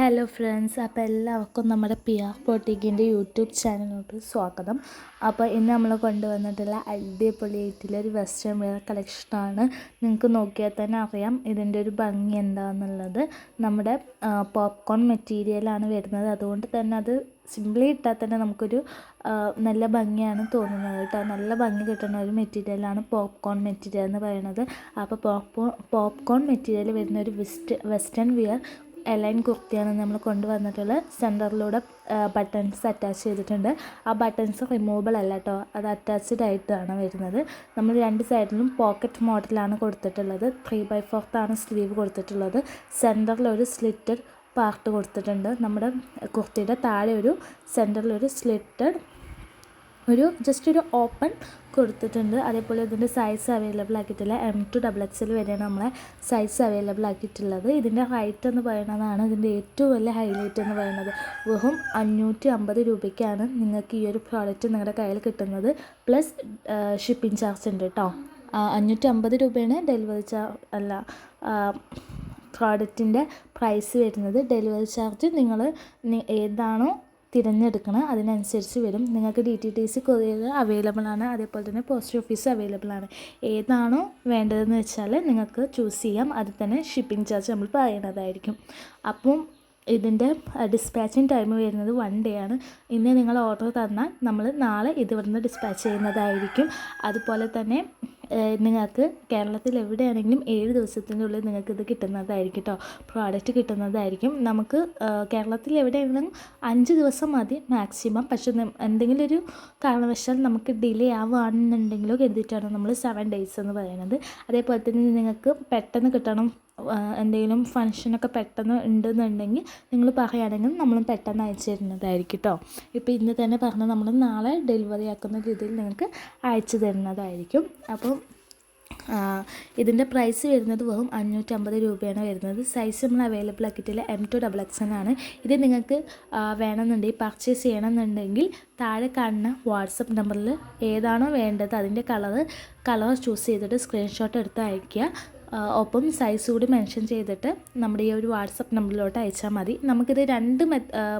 Hello friends, അപ്പോൾ എല്ലാവർക്കും നമ്മുടെ പി ആർ ബൊട്ടീക്കിൻ്റെ യൂട്യൂബ് ചാനലിലോട്ട് സ്വാഗതം. അപ്പോൾ ഇന്ന് നമ്മൾ കൊണ്ടുവന്നിട്ടുള്ള അടിപൊളിയായിട്ടുള്ളൊരു വെസ്റ്റേൺ വെയർ കളക്ഷനാണ്. നിങ്ങൾക്ക് നോക്കിയാൽ തന്നെ അറിയാം ഇതിൻ്റെ ഒരു ഭംഗി എന്താണെന്നുള്ളത്. നമ്മുടെ പോപ്കോൺ മെറ്റീരിയലാണ് വരുന്നത്, അതുകൊണ്ട് തന്നെ അത് സിംപിളി ഇട്ടാൽ തന്നെ നമുക്കൊരു നല്ല ഭംഗിയാണ് തോന്നുന്നത് കേട്ടോ. നല്ല ഭംഗി കിട്ടുന്ന ഒരു മെറ്റീരിയലാണ് പോപ്കോൺ മെറ്റീരിയൽ എന്ന് പറയുന്നത്. അപ്പോൾ പോപ്കോൺ മെറ്റീരിയൽ വരുന്ന ഒരു വെസ്റ്റേൺ വെയർ എലൈൻ കുർത്തിയാണ് നമ്മൾ കൊണ്ടുവന്നിട്ടുള്ളത്. സെൻറ്ററിലൂടെ ബട്ടൺസ് അറ്റാച്ച് ചെയ്തിട്ടുണ്ട്. ആ ബട്ടൺസ് റിമൂവബിൾ അല്ല കേട്ടോ, അത് അറ്റാച്ച്ഡ് ആയിട്ടാണ് വരുന്നത്. നമ്മൾ രണ്ട് സൈഡിലും പോക്കറ്റ് മോഡലാണ് കൊടുത്തിട്ടുള്ളത്. 3/4 സ്ലീവ് കൊടുത്തിട്ടുള്ളത്. സെൻറ്ററിലൊരു സ്ലിറ്റഡ് പാർട്ട് കൊടുത്തിട്ടുണ്ട്. നമ്മുടെ കുർത്തിയുടെ താഴെ ഒരു സെൻറ്ററിലൊരു സ്ലിറ്റഡ് ജസ്റ്റ് ഒരു ഓപ്പൺ കൊടുത്തിട്ടുണ്ട്. അതേപോലെ ഇതിൻ്റെ സൈസ് അവൈലബിൾ ആക്കിയിട്ടില്ല. M2XXL വരെയാണ് നമ്മളെ സൈസ് അവൈലബിൾ ആക്കിയിട്ടുള്ളത്. ഇതിൻ്റെ ഹൈറ്റ് എന്ന് പറയുന്നതാണ് ഇതിൻ്റെ ഏറ്റവും വലിയ ഹൈലൈറ്റ് എന്ന് പറയുന്നത്. വെറും 550 രൂപയ്ക്കാണ് നിങ്ങൾക്ക് ഈ ഒരു പ്രോഡക്റ്റ് നിങ്ങളുടെ കയ്യിൽ കിട്ടുന്നത്. പ്ലസ് ഷിപ്പിംഗ് ചാർജ് ഉണ്ട് കേട്ടോ. 550 രൂപയാണ് ഡെലിവറി ചാർജ് പ്രോഡക്റ്റിൻ്റെ പ്രൈസ് വരുന്നത്. ഡെലിവറി ചാർജ് നിങ്ങൾ ഏതാണോ തിരഞ്ഞെടുക്കണം അതിനനുസരിച്ച് വരും. നിങ്ങൾക്ക് DTDC കൊറിയർ അവൈലബിൾ ആണ്, അതേപോലെ തന്നെ പോസ്റ്റ് ഓഫീസ് അവൈലബിൾ ആണ്. ഏതാണോ വേണ്ടതെന്ന് വെച്ചാൽ നിങ്ങൾക്ക് ചൂസ് ചെയ്യാം. അതിൽ തന്നെ ഷിപ്പിംഗ് ചാർജ് നമ്മൾ പറയുന്നതായിരിക്കും. അപ്പം ഇതിൻ്റെ ഡിസ്പാച്ചിങ് ടൈം വരുന്നത് 1 day ആണ്. ഇന്ന് നിങ്ങൾ ഓർഡർ തന്നാൽ നമ്മൾ നാളെ ഇത് ഇവിടുന്ന് ഡിസ്പാച്ച് ചെയ്യുന്നതായിരിക്കും. അതുപോലെ തന്നെ നിങ്ങൾക്ക് കേരളത്തിൽ എവിടെയാണെങ്കിലും 7 ദിവസത്തിൻ്റെ ഉള്ളിൽ നിങ്ങൾക്കിത് കിട്ടുന്നതായിരിക്കും കേട്ടോ. പ്രോഡക്റ്റ് കിട്ടുന്നതായിരിക്കും. നമുക്ക് കേരളത്തിൽ എവിടെയാണെങ്കിലും 5 ദിവസം മതി മാക്സിമം. പക്ഷേ എന്തെങ്കിലും ഒരു കാരണവശാൽ നമുക്ക് ഡിലേ ആവുകയാണെന്നുണ്ടെങ്കിലോ കരുതിയിട്ടാണ് നമ്മൾ 7 days എന്ന് പറയുന്നത്. അതേപോലെ തന്നെ നിങ്ങൾക്ക് പെട്ടെന്ന് കിട്ടണം, എന്തെങ്കിലും ഫങ്ഷനൊക്കെ പെട്ടെന്ന് ഉണ്ടെന്നുണ്ടെങ്കിൽ നിങ്ങൾ പറയുകയാണെങ്കിൽ നമ്മളും പെട്ടെന്ന് അയച്ചു തരുന്നതായിരിക്കും കേട്ടോ. ഇപ്പോൾ ഇന്ന് തന്നെ പറഞ്ഞാൽ നമ്മൾ നാളെ ഡെലിവറി ആക്കുന്ന രീതിയിൽ നിങ്ങൾക്ക് അയച്ചു തരുന്നതായിരിക്കും. അപ്പം ഇതിൻ്റെ പ്രൈസ് വരുന്നത് വെറും 550 രൂപയാണ് വരുന്നത്. സൈസ് നമ്മൾ അവൈലബിൾ ആക്കിയിട്ടില്ല. M2XXL ആണ്. ഇത് നിങ്ങൾക്ക് വേണമെന്നുണ്ടെങ്കിൽ പർച്ചേസ് ചെയ്യണമെന്നുണ്ടെങ്കിൽ താഴെ കാണുന്ന വാട്സപ്പ് നമ്പറിൽ ഏതാണോ വേണ്ടത് അതിൻ്റെ കളർ ചൂസ് ചെയ്തിട്ട് സ്ക്രീൻഷോട്ട് എടുത്ത് അയയ്ക്കുക. ഒപ്പം സൈസ് കൂടി മെൻഷൻ ചെയ്തിട്ട് നമ്മുടെ ഈ ഒരു വാട്സപ്പ് നമ്പറിലോട്ട് അയച്ചാൽ മതി. നമുക്കിത് 2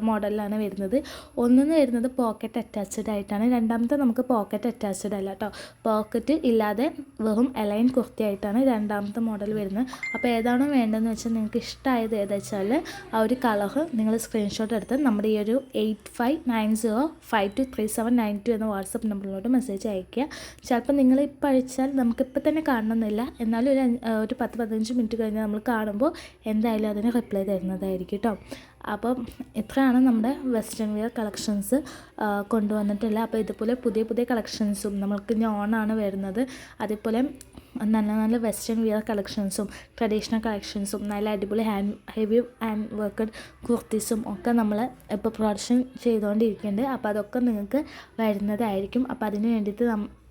മോഡലിലാണ് വരുന്നത്. ഒന്നെന്ന് വരുന്നത് പോക്കറ്റ് അറ്റാച്ച്ഡ് ആയിട്ടാണ്, രണ്ടാമത്തെ നമുക്ക് പോക്കറ്റ് അറ്റാച്ച്ഡ് അല്ല കേട്ടോ. പോക്കറ്റ് ഇല്ലാതെ വെറും എലൈൻ കുർത്തി ആയിട്ടാണ് രണ്ടാമത്തെ മോഡൽ വരുന്നത്. അപ്പോൾ ഏതാണോ വേണ്ടതെന്ന് വെച്ചാൽ നിങ്ങൾക്ക് ഇഷ്ടമായത് ഏതാ വെച്ചാൽ ആ ഒരു കളർ നിങ്ങൾ സ്ക്രീൻഷോട്ട് എടുത്ത് നമ്മുടെ ഈ ഒരു 8590523792 എന്ന വാട്സപ്പ് നമ്പറിലോട്ട് മെസ്സേജ് അയയ്ക്കുക. ചിലപ്പോൾ നിങ്ങളിപ്പോൾ അയച്ചാൽ നമുക്കിപ്പോൾ തന്നെ കാണണമെന്നില്ല, എന്നാലും ഒരു 10-15 മിനിറ്റ് കഴിഞ്ഞ് നമ്മൾ കാണുമ്പോൾ എന്തായാലും അതിന് റിപ്ലൈ തരുന്നതായിരിക്കും കേട്ടോ. അപ്പം ഇത്രയാണ് നമ്മുടെ വെസ്റ്റേൺ വെയർ കളക്ഷൻസ് കൊണ്ടുവന്നിട്ടുള്ളത്. അപ്പോൾ ഇതുപോലെ പുതിയ കളക്ഷൻസും നമ്മൾക്ക് ഇനി ഓണാണ് വരുന്നത്. അതേപോലെ നല്ല വെസ്റ്റേൺ വെയർ കളക്ഷൻസും ട്രഡീഷണൽ കളക്ഷൻസും നല്ല അടിപൊളി ഹെവി ഹാൻഡ് വർക്കഡ് കുർത്തീസും ഒക്കെ നമ്മൾ ഇപ്പോൾ പ്രൊഡക്ഷൻ ചെയ്തുകൊണ്ടിരിക്കുന്നുണ്ട്. അപ്പോൾ അതൊക്കെ നിങ്ങൾക്ക് വരുന്നതായിരിക്കും. അപ്പോൾ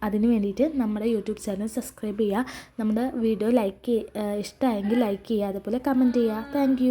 അതിന് വേണ്ടിയിട്ട് നമ്മുടെ യൂട്യൂബ് ചാനൽ സബ്സ്ക്രൈബ് ചെയ്യുക. നമ്മുടെ വീഡിയോ ഇഷ്ടമായെങ്കിൽ ലൈക്ക് ചെയ്യുക, അതുപോലെ കമൻറ്റ് ചെയ്യുക. താങ്ക്